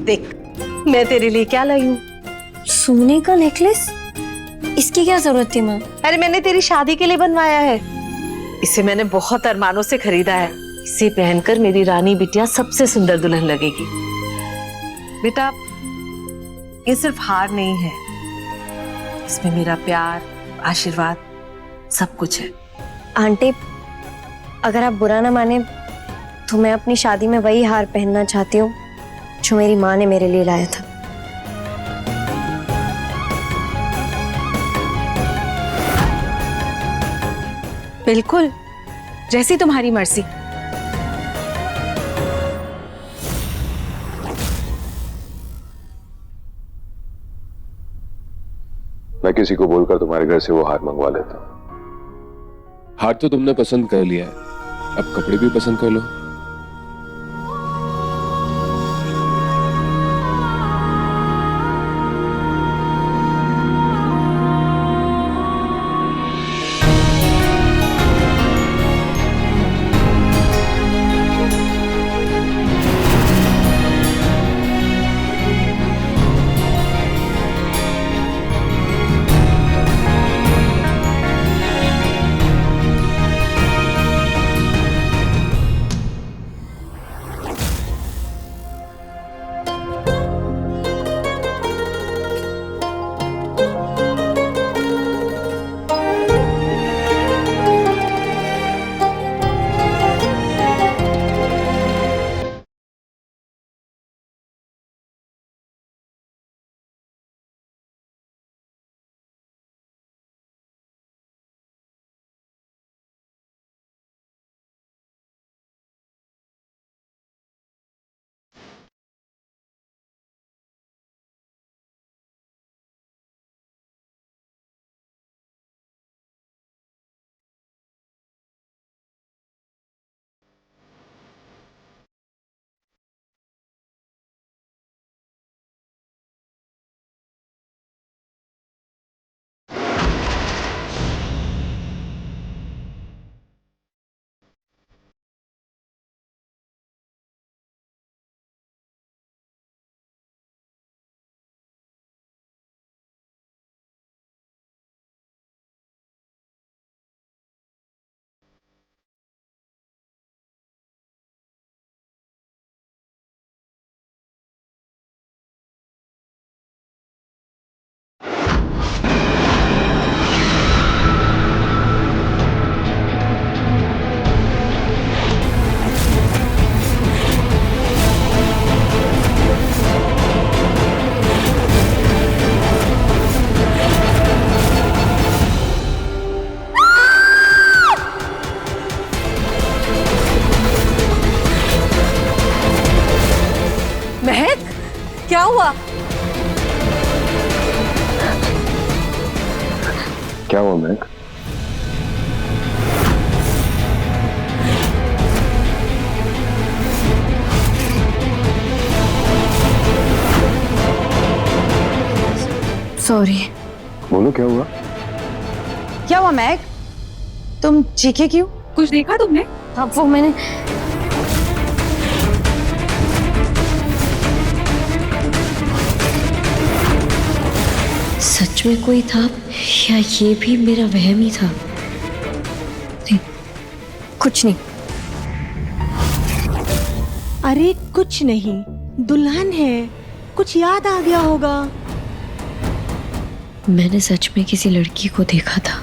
देख, मैं तेरे लिए क्या लाई हूँ। सोने का नेकलेस? इसकी क्या जरूरत थी माँ? अरे मैंने तेरी शादी के लिए बनवाया है। इसे मैंने बहुत अरमानों से खरीदा है। इसे पहनकर मेरी रानी बिटिया सबसे सुंदर दुल्हन लगेगी। बेटा, ये सिर्फ हार नहीं है, इसमें मेरा प्यार, आशीर्वाद सब कुछ है। आंटी, अगर आप बुरा ना माने तो मैं अपनी शादी में वही हार पहनना चाहती हूँ जो मेरी माँ ने मेरे लिए लाया था। बिल्कुल, जैसी तुम्हारी मर्जी। मैं किसी को बोलकर तुम्हारे घर से वो हार मंगवा लेता हूँ। हार तो तुमने पसंद कर लिया है, अब कपड़े भी पसंद कर लो। महक, क्या हुआ? क्या हुआ महक? सॉरी। बोलो क्या हुआ? क्या हुआ महक? तुम चीखे क्यों? कुछ देखा तुमने? हाँ, वो मैंने सच में कोई था या ये भी मेरा वहम ही था? नहीं, कुछ नहीं। अरे कुछ नहीं, दुल्हन है, कुछ याद आ गया होगा। मैंने सच में किसी लड़की को देखा था।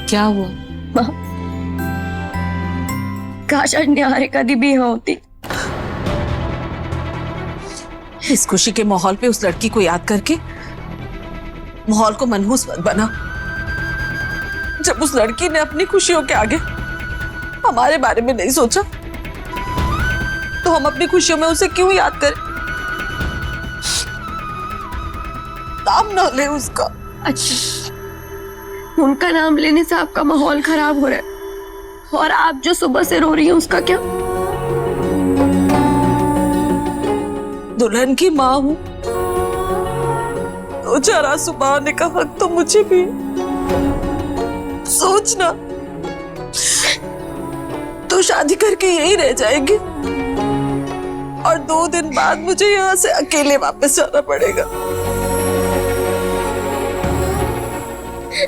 क्या हुआ? माँ, काश आज निहारिका दी भी यहाँ होती। इस खुशी के माहौल पे उस लड़की को याद करके माहौल को मनहूस मत बना। जब उस लड़की ने अपनी खुशियों के आगे हमारे बारे में नहीं सोचा, तो हम अपनी खुशियों में उसे क्यों याद करें? नाम ना ले उसका। अच्छा, उनका नाम लेने से आपका माहौल खराब हो रहा है, और आप जो सुबह से रो रही हैं उसका क्या? दुल्हन की माँ हूँ, तो जरा सुबह आने का हक तो मुझे भी। सोचना, तो शादी करके यहीं रह जाएंगे और 2 दिन बाद मुझे यहाँ से अकेले वापस जाना पड़ेगा।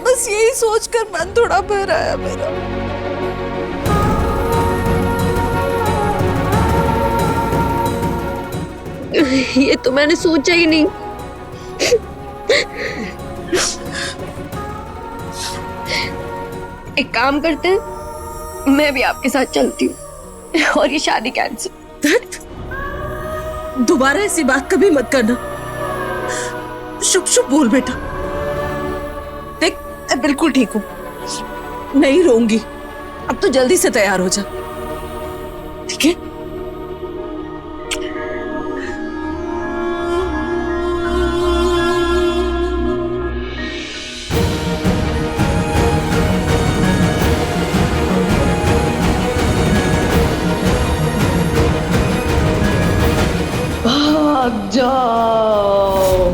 बस यही सोचकर मन थोड़ा भर आया मेरा। ये तो मैंने सोचा ही नहीं। एक काम करते हैं, मैं भी आपके साथ चलती हूँ और ये शादी कैंसिल। दोबारा ऐसी बात कभी मत करना। शुभ शुभ बोल बेटा। देख, मैं बिल्कुल ठीक हूँ, नहीं रोऊंगी। अब तो जल्दी से तैयार हो जा, ठीक है? भाग जाओ।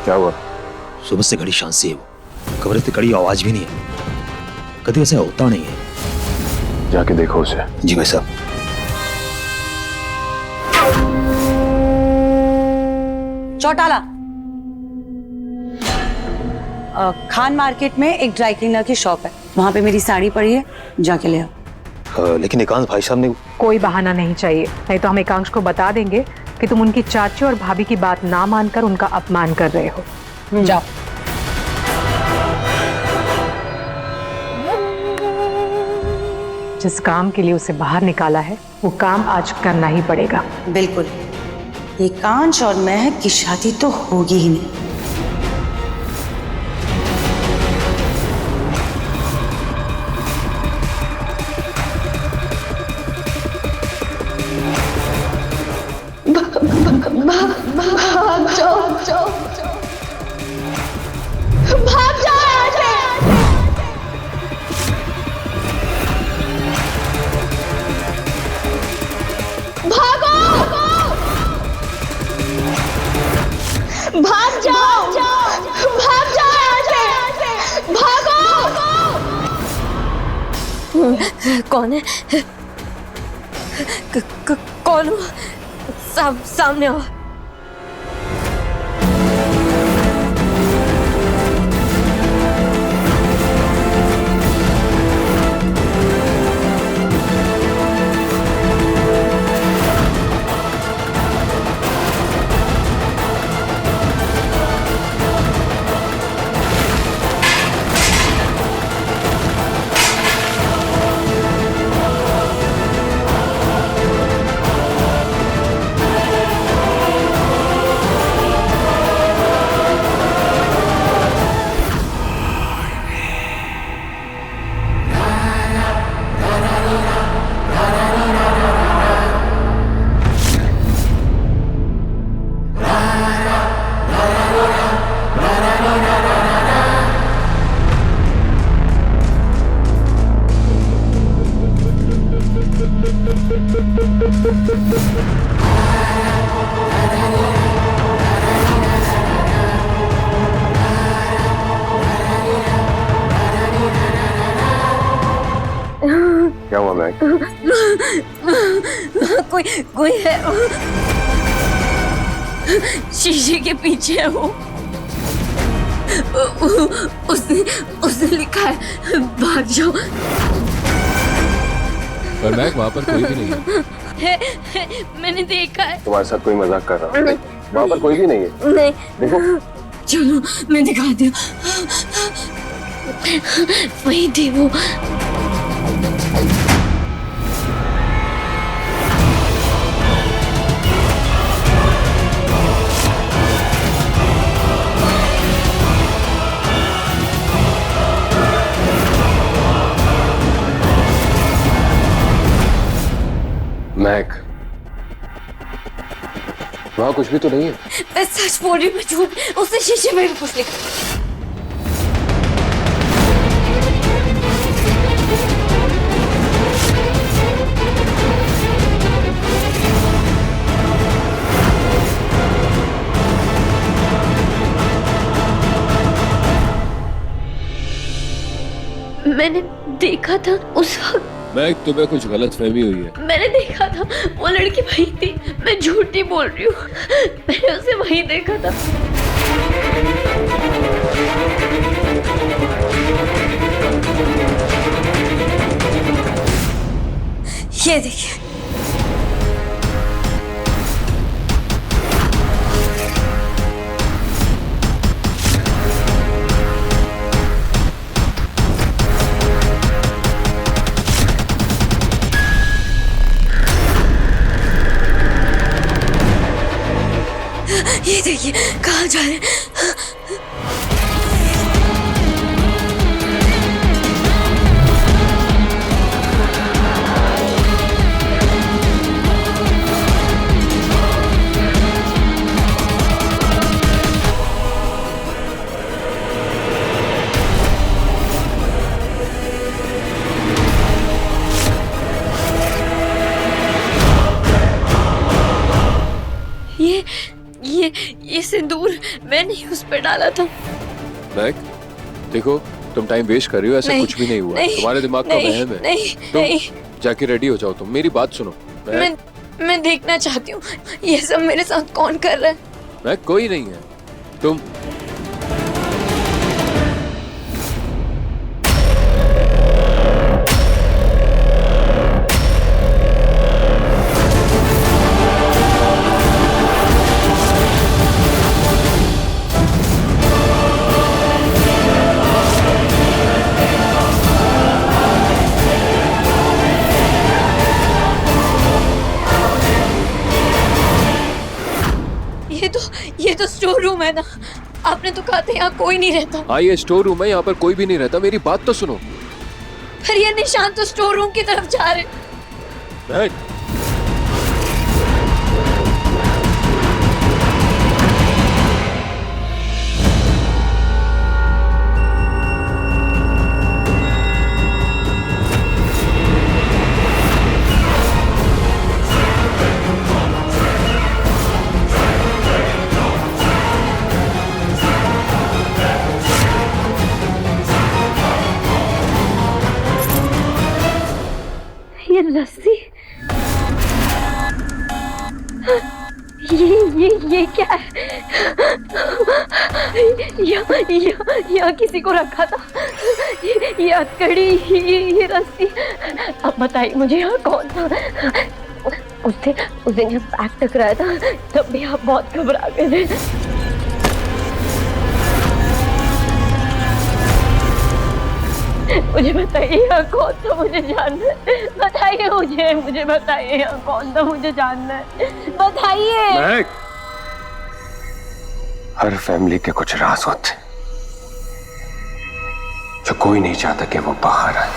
क्या हुआ? सुबह से घड़ी शांति है, वो खबर इतनी कड़ी आवाज भी नहीं है, कभी ऐसा होता नहीं है। जाके देखो उसे। जी भाई साहब। चौटाला, खान मार्केट में एक ड्राई क्लीनर की शॉप है, वहां पे मेरी साड़ी पड़ी है, जाके ले आओ। लेकिन एकांश भाई साहब ने। कोई बहाना नहीं चाहिए, नहीं तो हम एकांश को बता देंगे कि तुम उनकी चाची और भाभी की बात ना मानकर उनका अपमान कर रहे हो। जाओ। जिस काम के लिए उसे बाहर निकाला है वो काम आज करना ही पड़ेगा। बिल्कुल, एकांश और महक की शादी तो होगी ही नहीं। भाग जाओ, जाओ, भाग जाओ यहाँ से। भागो, भाग जाओ, भाग जाओ यहाँ से, भागो। कौन है? कौन हो? सामने आओ। क्या हुआ मैक? कोई है, शीशे के पीछे है वो। उसने लिखा है भाग जाओ। पर मैक वहां पर कोई भी नहीं है। मैंने देखा है। तुम्हारे साथ कोई मजाक कर रहा है? वहां पर कोई भी नहीं है। नहीं, देखो चलो मैं दिखाती हूँ। वही थी वो। महक, वहां कुछ भी तो नहीं है। मैं सच बोल रही हूँ, मैं झूठ। उसने शीशे में भी कुछ लिखा। मैंने देखा था उस वक्त, महक, तुम्हें कुछ गलत फहमी हुई है। मैंने देखा था वो लड़की वही थी। मैं झूठ नहीं बोल रही हूँ, मैंने उसे वही देखा था। ये देखिए, ये देखिए कहाँ जा रहे हैं। ये सिंदूर मैंने ही उस पे डाला था। महक, देखो तुम टाइम वेस्ट कर रही हो, ऐसा नहीं, कुछ भी नहीं हुआ। नहीं, तुम्हारे दिमाग का वहम है। नहीं, तुम नहीं। जाके रेडी हो जाओ। तुम मेरी बात सुनो। मैं देखना चाहती हूँ ये सब मेरे साथ कौन कर रहा है। महक, कोई नहीं है। तुम ये तो स्टोर रूम है ना। आपने तो कहा था यहाँ कोई नहीं रहता। हाँ, ये स्टोर रूम है, यहाँ पर कोई भी नहीं रहता। मेरी बात तो सुनो। पर ये निशान तो स्टोर रूम की तरफ जा रहे। महक, ये रस्सी, ये क्या है? यहाँ किसी को रखा था। ये हथकड़ी, ये रस्सी। अब बताइए मुझे यहाँ कौन था? उस दिन जब बैग टकराया था तब भी आप बहुत घबरा गए थे। मुझे बताइए यहाँ कौन था, मुझे जानना है। बताइए मुझे बताइए यहाँ कौन था, मुझे जानना है। बताइए। महक, हर फैमिली के कुछ राज होते हैं जो कोई नहीं चाहता कि वो बाहर आए।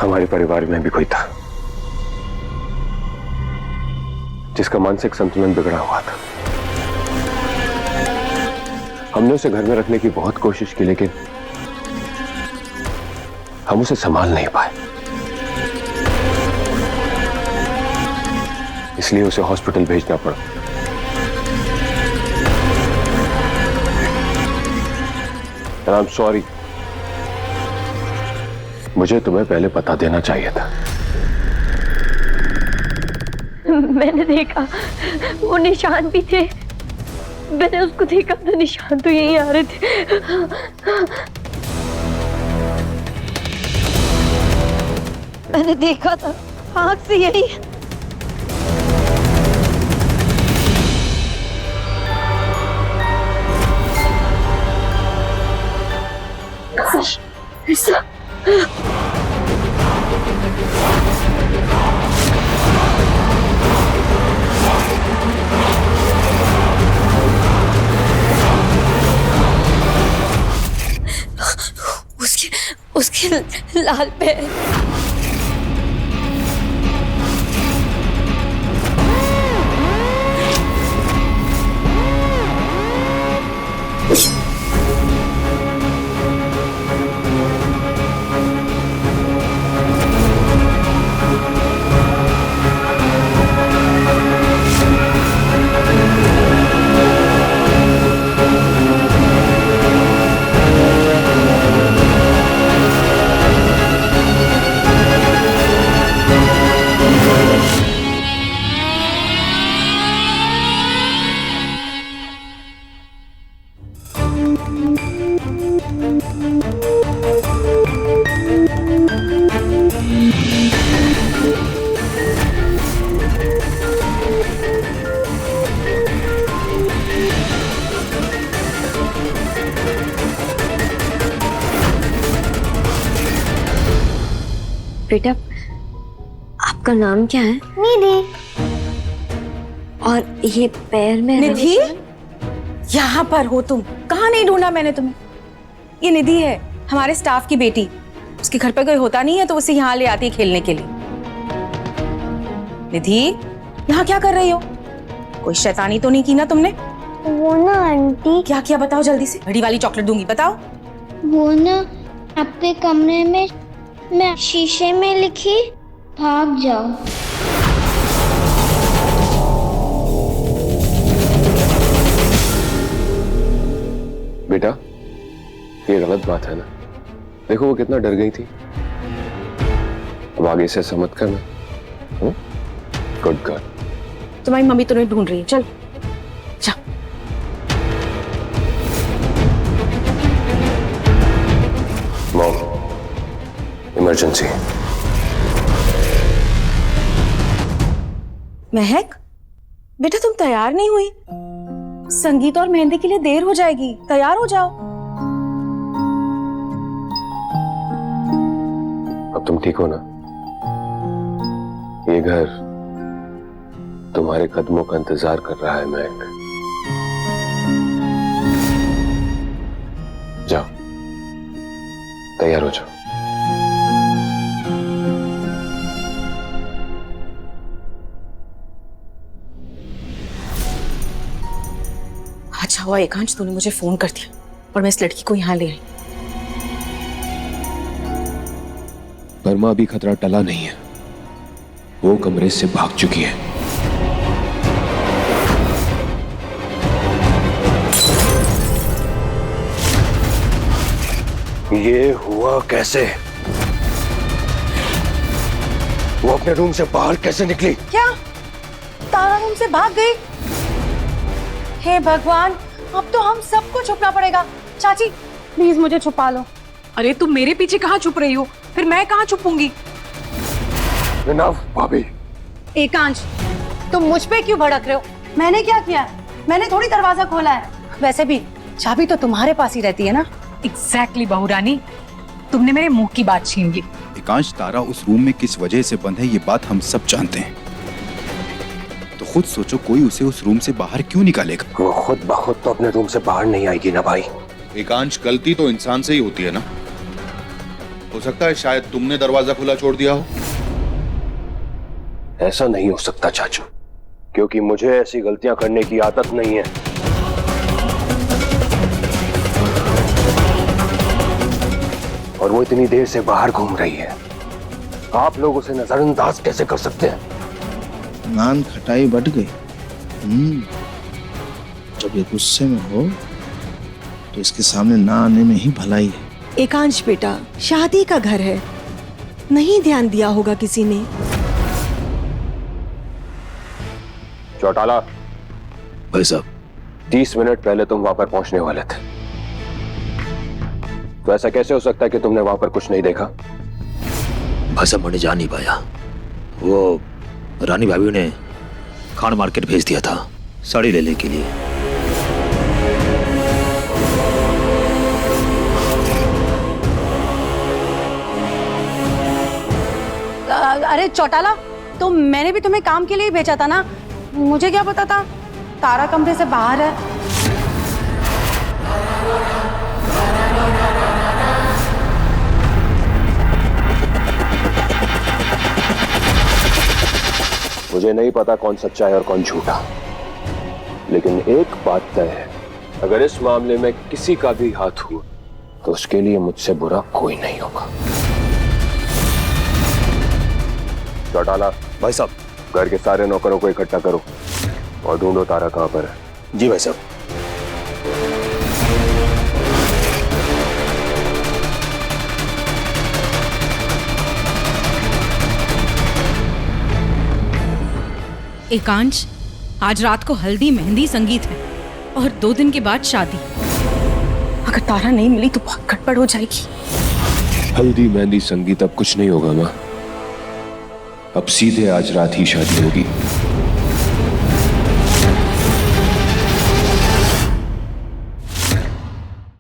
हमारे परिवार में भी कोई था जिसका मानसिक संतुलन बिगड़ा हुआ था। हमने उसे घर में रखने की बहुत कोशिश की, लेकिन हम उसे संभाल नहीं पाए। इसलिए उसे हॉस्पिटल भेजना पड़ा। And I'm sorry, मुझे तुम्हें पहले बता देना चाहिए था। मैंने देखा वो निशान भी थे। मैंने उसको देखा तो निशान तो यहीं आ रहे थे। मैंने देखा था आँख से यही। उसके लाल पैर। बेटा, आपका नाम क्या है? निधि। और ये पैर में निधि, यहाँ पर हो तुम? कहाँ नहीं ढूंढा मैंने तुम्हें? ये निधि है, हमारे स्टाफ की बेटी। उसके घर पर कोई होता नहीं है तो उसे यहाँ ले आती है खेलने के लिए। निधि, यहाँ क्या कर रही हो? कोई शैतानी तो नहीं की ना तुमने? वो ना आंटी। क्या किया बताओ जल्दी से। बड़ी वाली चॉकलेट दूंगी, बताओ। वो ना आपके कमरे में मैं शीशे में लिखी, भाग जाओ। बेटा, ये गलत बात है ना। देखो वो कितना डर गई थी। अब आगे से ऐसा मत करना। Good girl. तुम्हारी मम्मी तुम्हें ढूंढ रही है, चल जा। Mom, emergency. महक, बेटा तुम तैयार नहीं हुई? संगीत और मेहंदी के लिए देर हो जाएगी, तैयार हो जाओ। अब तुम ठीक हो ना? ये घर तुम्हारे कदमों का इंतजार कर रहा है महक। जाओ, तैयार हो जाओ। अच्छा हुआ एकांश तूने मुझे फोन कर दिया और मैं इस लड़की को यहाँ ले आई। वर्मा अभी खतरा टला नहीं है, वो कमरे से भाग चुकी है। ये हुआ कैसे? वो अपने रूम से बाहर कैसे निकली? क्या तारा रूम से भाग गई? हे भगवान, अब तो हम सबको छुपना पड़ेगा। चाची प्लीज मुझे छुपा लो। अरे तुम मेरे पीछे कहाँ छुप रही हो? फिर मैं कहाँ छुपूंगी? भाभी। एकांश, तुम मुझ पे क्यों भड़क रहे हो? मैंने क्या किया? मैंने थोड़ी दरवाजा खोला है। वैसे भी चाबी तो तुम्हारे पास ही रहती है ना। एग्जैक्टली बहू रानी, तुमने मेरे मुंह की बात छीन ली। एकांश, तारा उस रूम में किस वजह से बंद है ये बात हम सब जानते हैं, तो खुद सोचो कोई उसे उस रूम से बाहर क्यों निकालेगा? वो खुद ब खुद तो अपने रूम से बाहर नहीं आएगी ना भाई। एकांश, गलती तो इंसान से ही होती है ना। हो सकता है शायद तुमने दरवाजा खुला छोड़ दिया हो। ऐसा नहीं हो सकता चाचू, क्योंकि मुझे ऐसी गलतियां करने की आदत नहीं है। और वो इतनी देर से बाहर घूम रही है, आप लोग उसे नजरअंदाज कैसे कर सकते हैं? नान खटाई बढ़ गई। जब ये गुस्से में हो तो इसके सामने ना आने में ही भलाई है। एकांश बेटा, शादी का घर है, नहीं ध्यान दिया होगा किसी ने। चौटाला, भाई साहब, 30 मिनट पहले तुम वहां पर पहुंचने वाले थे, तो ऐसा कैसे हो सकता है कि तुमने वहां पर कुछ नहीं देखा? भाई साहब मैंने जा नहीं पाया। वो रानी भाभी ने खान मार्केट भेज दिया था साड़ी लेने के लिए। अरे चौटाला, तो मैंने भी तुम्हें काम के लिए ही भेजा था ना, मुझे क्या पता था तारा कमरे से बाहर है। मुझे नहीं पता कौन सच्चा है और कौन झूठा, लेकिन एक बात तय है, अगर इस मामले में किसी का भी हाथ हुआ तो उसके लिए मुझसे बुरा कोई नहीं होगा। चौटाला भाई साहब, घर के सारे नौकरों को इकट्ठा करो और ढूंढो तारा कहां पर है। जी भाई साहब। एकांश, आज रात को हल्दी मेहंदी संगीत है और 2 दिन के बाद शादी। अगर तारा नहीं मिली तो बहुत गड़बड़ हो जाएगी। हल्दी मेहंदी संगीत अब कुछ नहीं होगा माँ, अब सीधे आज रात ही शादी होगी।